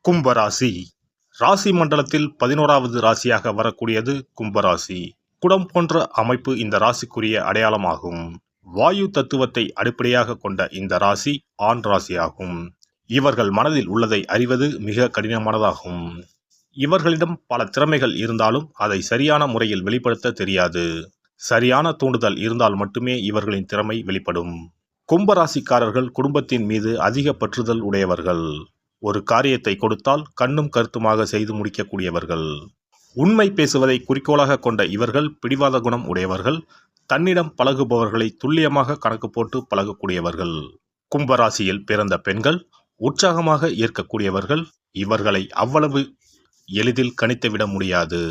கும்பராசி ராசி மண்டலத்தில் 11வது ராசியாக வரக்கூடியது கும்பராசி. குடம் போன்ற அமைப்பு இந்த ராசிக்குரிய அடையாளமாகும். வாயு தத்துவத்தை அடிப்படையாக கொண்ட இந்த ராசி ஆண் ராசியாகும். இவர்கள் மனதில் உள்ளதை அறிவது மிக கடினமானதாகும். இவர்களிடம் பல திறமைகள் இருந்தாலும் அதை சரியான முறையில் வெளிப்படுத்த தெரியாது. சரியான தூண்டுதல் இருந்தால் மட்டுமே இவர்களின் திறமை வெளிப்படும். கும்பராசிக்காரர்கள் குடும்பத்தின் மீது அதிக பற்றுதல் உடையவர்கள். ஒரு காரியத்தை கொடுத்தால் கண்ணும் கருத்துமாக செய்து முடிக்கக்கூடியவர்கள். உண்மை பேசுவதை குறிக்கோளாக கொண்ட இவர்கள் பிடிவாத குணம் உடையவர்கள். தன்னிடம் பழகுபவர்களை துல்லியமாக கணக்கு போட்டு பழகக்கூடியவர்கள். கும்பராசியில் பிறந்த பெண்கள் உற்சாகமாக ஏற்கக்கூடியவர்கள். இவர்களை அவ்வளவு எளிதில் கணித்துவிட முடியாது.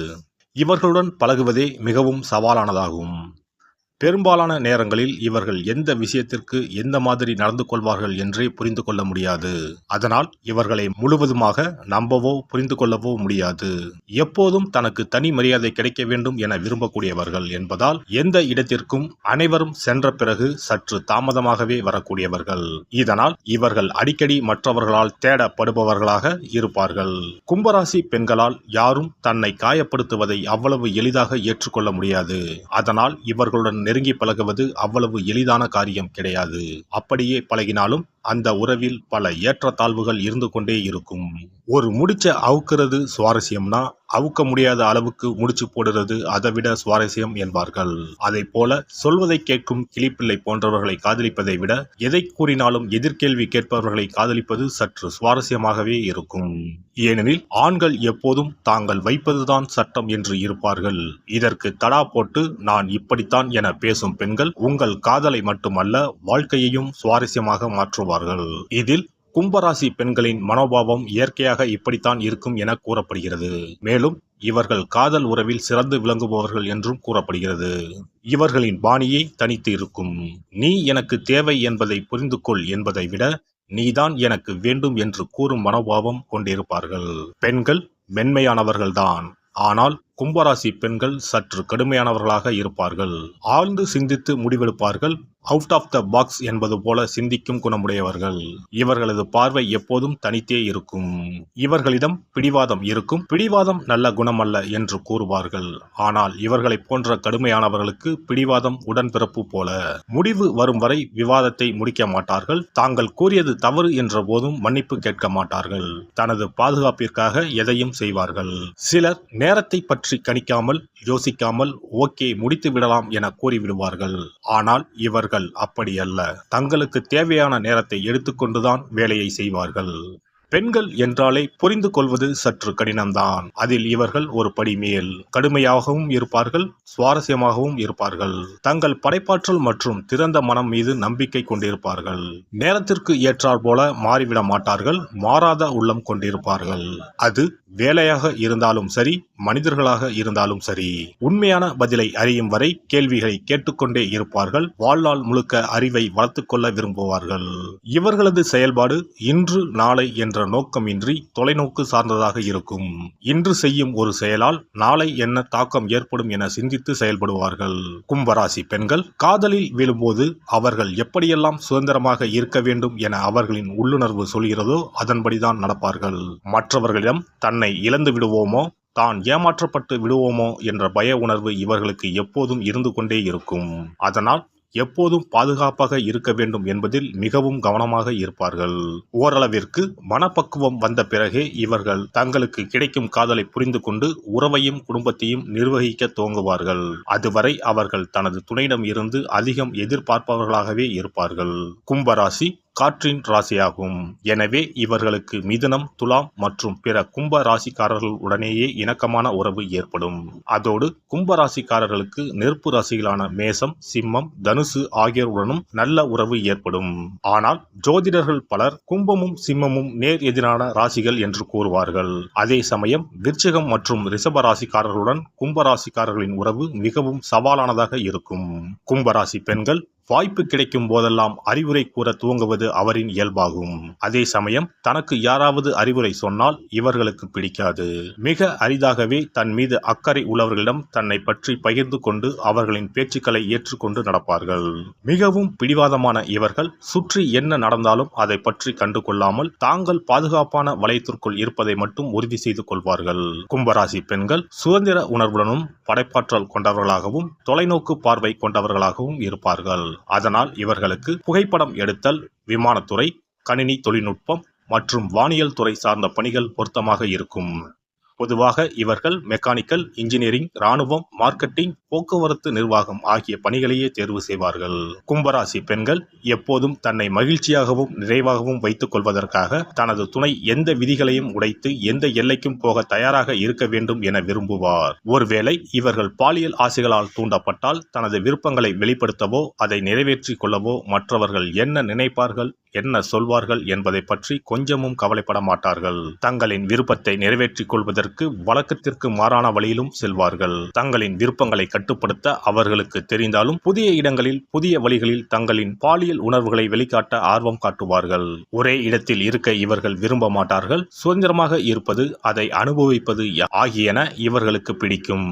இவர்களுடன் பழகுவதே மிகவும் சவாலானதாகும். பெரும்பாலான நேரங்களில் இவர்கள் எந்த விஷயத்திற்கு எந்த மாதிரி நடந்து கொள்வார்கள் என்றே புரிந்து கொள்ள முடியாது. அதனால் இவர்களை முழுவதுமாக நம்பவோ புரிந்து கொள்ளவோ முடியாது. எப்போதும் தனக்கு தனி மரியாதை கிடைக்க வேண்டும் என விரும்பக்கூடியவர்கள் என்பதால் எந்த இடத்திற்கும் அனைவரும் சென்ற பிறகு சற்று தாமதமாகவே வரக்கூடியவர்கள். இதனால் இவர்கள் அடிக்கடி மற்றவர்களால் தேடப்படுபவர்களாக இருப்பார்கள். கும்பராசி பெண்களால் யாரும் தன்னை காயப்படுத்துவதை அவ்வளவு எளிதாக ஏற்றுக்கொள்ள முடியாது. அதனால் இவர்களுடன் நெருங்கி பழகுவது அவ்வளவு எளிதான காரியம் கிடையாது. அப்படியே பழகினாலும் அந்த உறவில் பல ஏற்றத்தாழ்வுகள் இருந்து கொண்டே இருக்கும். ஒரு முடிச்ச அவுக்கிறது சுவாரஸ்யம்னா அவுக்க முடியாத அளவுக்கு முடிச்சு போடுறது அதைவிட சுவாரஸ்யம் என்பார்கள். அதை போல சொல்வதை கேட்கும் கிளிப்பிள்ளை போன்றவர்களை காதலிப்பதை விட எதை கூறினாலும் எதிர்கேள்வி கேட்பவர்களை காதலிப்பது சற்று சுவாரஸ்யமாகவே இருக்கும். ஏனெனில் ஆண்கள் எப்போதும் தாங்கள் வைப்பதுதான் சட்டம் என்று இருப்பார்கள். இதற்கு தடா போட்டு நான் இப்படித்தான் என பேசும் பெண்கள் உங்கள் காதலை மட்டுமல்ல வாழ்க்கையையும் சுவாரஸ்யமாக மாற்றுவார்கள். இதில் கும்பராசி பெண்களின் மனோபாவம் இயற்கையாக இப்படித்தான் இருக்கும் என கூறப்படுகிறது. மேலும் இவர்கள் காதல் உறவில் சிறந்து விளங்குபவர்கள் என்றும் கூறப்படுகிறது. இவர்களின் பாணியே தனித்து இருக்கும். நீ எனக்கு தேவை என்பதை புரிந்து கொள் என்பதை விட நீதான் எனக்கு வேண்டும் என்று கூறும் மனோபாவம் கொண்டிருப்பார்கள். பெண்கள் மென்மையானவர்கள்தான். ஆனால் கும்பராசி பெண்கள் சற்று கடுமையானவர்களாக இருப்பார்கள். ஆழ்ந்து சிந்தித்து முடிவெடுப்பார்கள். அவுட் ஆஃப் த பாக்ஸ் என்பது போல சிந்திக்கும் குணமுடையவர்கள். இவர்களது பார்வை எப்போதும் தனித்தே இருக்கும். இவர்களிடம் பிடிவாதம் இருக்கும். பிடிவாதம் நல்ல குணமல்ல என்று கூறுவார்கள். ஆனால் இவர்களை போன்ற கடுமையானவர்களுக்கு பிடிவாதம் உடன்பிறப்பு போல. முடிவு வரும் வரை விவாதத்தை முடிக்க மாட்டார்கள். தாங்கள் கூறியது தவறு என்ற போதும் மன்னிப்பு கேட்க மாட்டார்கள். தனது பாதுகாப்பிற்காக எதையும் செய்வார்கள். சிலர் நேரத்தை பற்றி கணிக்காமல் யோசிக்காமல் ஓகே முடித்து விடலாம் என கூறிவிடுவார்கள். ஆனால் இவர்கள் அப்படி அல்ல. தங்களுக்கு தேவையான நேரத்தை எடுத்துக்கொண்டுதான் வேலையை செய்வார்கள். பெண்கள் என்றாலே புரிந்து கொள்வது சற்று கடினம்தான். அதில் இவர்கள் ஒரு படி மேல். கடுமையாகவும் இருப்பார்கள், சுவாரஸ்யமாகவும் இருப்பார்கள். தங்கள் படைப்பாற்றல் மற்றும் திறந்த மனம் மீது நம்பிக்கை கொண்டிருப்பார்கள். நேரத்திற்கு ஏற்றாற் போல மாறிவிட மாட்டார்கள். மாறாத உள்ளம் கொண்டிருப்பார்கள். அது வேலையாக இருந்தாலும் சரி, மனிதர்களாக இருந்தாலும் சரி. உண்மையான பதிலை அறியும் வரை கேள்விகளை கேட்டுக்கொண்டே இருப்பார்கள். வாழ்நாள் முழுக்க அறிவை வளர்த்துக் கொள்ள விரும்புவார்கள். இவர்களது செயல்பாடு இன்று நாளை என்ற நோக்கமின்றி தொலைநோக்கு சார்ந்ததாக இருக்கும். இன்று செய்யும் ஒரு செயலால் நாளை என்ன தாக்கம் ஏற்படும் என சிந்தித்து செயல்படுவார்கள். கும்பராசி பெண்கள் காதலில் விழும்போது அவர்கள் எப்படியெல்லாம் சுதந்திரமாக இருக்க வேண்டும் என அவர்களின் உள்ளுணர்வு சொல்கிறதோ அதன்படிதான் நடப்பார்கள். மற்றவர்களிடம் தன்னை இழந்து விடுவோமோ, தான் ஏமாற்றப்பட்டு விடுவோமோ என்ற பய உணர்வு இவர்களுக்கு எப்போதும் இருந்து கொண்டே இருக்கும். அதனால் எப்போதும் பாதுகாப்பாக இருக்க வேண்டும் என்பதில் மிகவும் கவனமாக இருப்பார்கள். ஓரளவிற்கு மனப்பக்குவம் வந்த பிறகே இவர்கள் தங்களுக்கு கிடைக்கும் காதலை புரிந்து கொண்டு உறவையும் குடும்பத்தையும் நிர்வகிக்க துவங்குவார்கள். அதுவரை அவர்கள் தனது துணையிடம் இருந்து அதிகம் எதிர்பார்ப்பவர்களாகவே இருப்பார்கள். கும்பராசி காற்றின் ராசியாகும். எனவே இவர்களுக்கு மிதுனம், துலாம் மற்றும் பிற கும்ப ராசிக்காரர்கள் உடனேயே இணக்கமான உறவு ஏற்படும். அதோடு கும்ப ராசிக்காரர்களுக்கு நெருப்பு ராசிகளான மேசம், சிம்மம், தனுசு ஆகியோருடனும் நல்ல உறவு ஏற்படும். ஆனால் ஜோதிடர்கள் பலர் கும்பமும் சிம்மமும் நேர் எதிரான ராசிகள் என்று கூறுவார்கள். அதே சமயம் விருச்சிகம் மற்றும் ரிஷப ராசிக்காரர்களுடன் கும்ப ராசிக்காரர்களின் உறவு மிகவும் சவாலானதாக இருக்கும். கும்பராசி பெண்கள் வாய்ப்பு கிடைக்கும் போதெல்லாம் அறிவுரை கூற துவங்குவது அவரின் இயல்பாகும். அதே சமயம் தனக்கு யாராவது அறிவுரை சொன்னால் இவர்களுக்கு பிடிக்காது. மிக அரிதாகவே தன் மீது அக்கறை உள்ளவர்களிடம் தன்னை பற்றி பகிர்ந்து கொண்டு அவர்களின் பேச்சுக்களை ஏற்றுக்கொண்டு நடப்பார்கள். மிகவும் பிடிவாதமான இவர்கள் சுற்றி என்ன நடந்தாலும் அதை பற்றி கண்டு கொள்ளாமல் தாங்கள் பாதுகாப்பான வளையத்திற்குள் இருப்பதை மட்டும் உறுதி செய்து கொள்வார்கள். கும்பராசி பெண்கள் சுதந்திர உணர்வுடனும் படைப்பாற்றல் கொண்டவர்களாகவும் தொலைநோக்கு பார்வை கொண்டவர்களாகவும் இருப்பார்கள். அதனால் இவர்களுக்கு புகைப்படம் எடுத்தல், விமானத்துறை, கணினி தொழில்நுட்பம் மற்றும் வானியல் துறை சார்ந்த பணிகள் பொருத்தமாக இருக்கும். பொதுவாக இவர்கள் மெக்கானிக்கல், இன்ஜினியரிங், இராணுவம், மார்க்கெட்டிங், போக்குவரத்து நிர்வாகம் ஆகிய பணிகளையே தேர்வு செய்வார்கள். கும்பராசி பெண்கள் எப்போதும் தன்னை மகிழ்ச்சியாகவும் நிறைவாகவும் வைத்துக் கொள்வதற்காக தனது துணை எந்த விதிகளையும் உடைத்து எந்த எல்லைக்கும் போக தயாராக இருக்க வேண்டும் என விரும்புவார். ஒருவேளை இவர்கள் பாலியல் ஆசைகளால் தூண்டப்பட்டால் தனது விருப்பங்களை வெளிப்படுத்தவோ அதை நிறைவேற்றிக் கொள்ளவோ மற்றவர்கள் என்ன நினைப்பார்கள், என்ன சொல்வார்கள் என்பதை பற்றி கொஞ்சமும் கவலைப்பட மாட்டார்கள். தங்களின் விருப்பத்தை நிறைவேற்றிக் கொள்வதற்கு வழக்கத்திற்கு மாறான வழியிலும் செல்வார்கள். தங்களின் விருப்பங்களை கட்டுப்படுத்த அவர்களுக்கு தெரிந்தாலும் புதிய இடங்களில் புதிய வழிகளில் தங்களின் பாலியல் உணர்வுகளை வெளிக்காட்ட ஆர்வம் காட்டுவார்கள். ஒரே இடத்தில் இருக்க இவர்கள் விரும்ப மாட்டார்கள். சுதந்திரமாக இருப்பது, அதை அனுபவிப்பது ஆகியன இவர்களுக்கு பிடிக்கும்.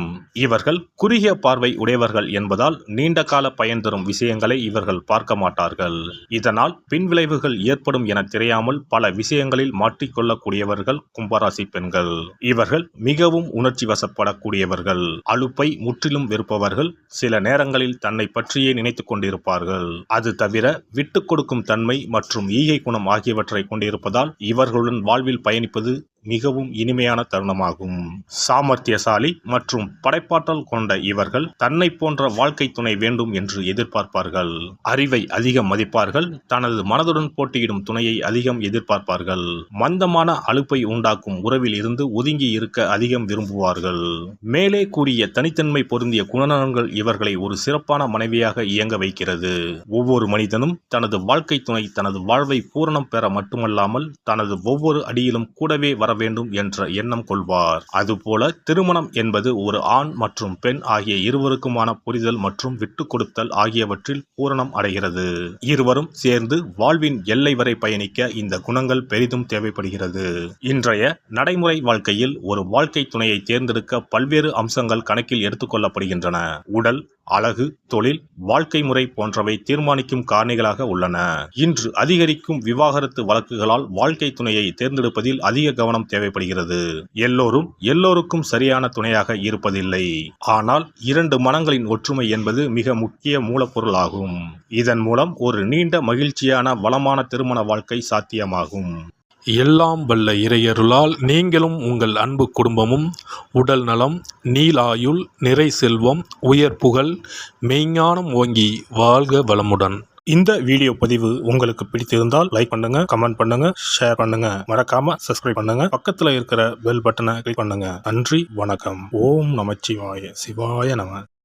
இவர்கள் குறுகிய பார்வை உடையவர்கள் என்பதால் நீண்ட கால பயன் தரும் விஷயங்களை இவர்கள் பார்க்க மாட்டார்கள். இதனால் பின்விளைவுகள் ஏற்படும் என தெரியாமல் பல விஷயங்களில் மாற்றிக்கொள்ளக்கூடியவர்கள் கும்பராசி பெண்கள். இவர்கள் மிகவும் உணர்ச்சி வசப்படக்கூடியவர்கள். அலுப்பை முற்றிலும் வெறுப்பவர்கள். சில நேரங்களில் தன்னை பற்றியே நினைத்துக் கொண்டிருப்பார்கள். அது தவிர விட்டுக் கொடுக்கும் தன்மை மற்றும் ஈகை குணம் ஆகியவற்றை கொண்டிருப்பதால் இவர்களுடன் வாழ்வில் பயணிப்பது மிகவும் இனிமையான தருணமாகும். சாமர்த்தியசாலி மற்றும் படைப்பாற்றல் கொண்ட இவர்கள் தன்னை போன்ற வாழ்க்கை துணை வேண்டும் என்று எதிர்பார்ப்பார்கள். அறிவை அதிகம் மதிப்பார்கள். தனது மனதுடன் போட்டியிடும் துணையை அதிகம் எதிர்பார்ப்பார்கள். மந்தமான அலுப்பை உண்டாக்கும் உறவில் இருந்து ஒதுங்கி இருக்க அதிகம் விரும்புவார்கள். மேலே கூறிய தனித்தன்மை பொருந்திய குணநலன்கள் இவர்களை ஒரு சிறப்பான மனைவியாக இயங்க வைக்கிறது. ஒவ்வொரு மனிதனும் தனது வாழ்க்கை துணை தனது வாழ்வை பூரணம் பெற மட்டுமல்லாமல் தனது ஒவ்வொரு அடியிலும் கூடவே வர வேண்டும் என்ற எண்ணம் கொள்வார். அதுபோல திருமணம் என்பது ஒரு ஆண் மற்றும் பெண் ஆகிய இருவருக்குமான புரிதல் மற்றும் விட்டுக் கொடுத்தல் ஆகியவற்றில் பூரணம் அடைகிறது. இருவரும் சேர்ந்து வாழ்வின் எல்லை வரை பயணிக்க இந்த குணங்கள் பெரிதும் தேவைப்படுகிறது. இன்றைய நடைமுறை வாழ்க்கையில் ஒரு வாழ்க்கை துணையை தேர்ந்தெடுக்க பல்வேறு அம்சங்கள் கணக்கில் எடுத்துக்கொள்ளப்படுகின்றன. உடல், அழகு, தொழில், வாழ்க்கை முறை போன்றவை தீர்மானிக்கும் காரணிகளாக உள்ளன. இன்று அதிகரிக்கும் விவாகரத்து வழக்குகளால் வாழ்க்கை துணையை தேர்ந்தெடுப்பதில் அதிக கவனம் தேவைப்படுகிறது. எல்லோருக்கும் சரியான துணையாக இருப்பதில்லை. ஆனால் இரண்டு மனங்களின் ஒற்றுமை என்பது மிக முக்கிய மூலப்பொருளாகும். இதன் மூலம் ஒரு நீண்ட மகிழ்ச்சியான வளமான திருமண வாழ்க்கை சாத்தியமாகும். எல்லாம் வல்ல இறையருளால் நீங்களும் உங்கள் அன்பு குடும்பமும் உடல் நலம், நீளாயுள், நிறை செல்வம், உயர் புகழ், மெய்ஞானம் ஓங்கி வாழ்க வளமுடன். இந்த வீடியோ பதிவு உங்களுக்கு பிடித்திருந்தால் லைக் பண்ணுங்க, கமெண்ட் பண்ணுங்க, ஷேர் பண்ணுங்க. மறக்காம சப்ஸ்கிரைப் பண்ணுங்க. பக்கத்துல இருக்கிற பெல் பட்டனை கிளிக் பண்ணுங்க. நன்றி, வணக்கம். ஓம் நமச்சிவாய. சிவாய நம.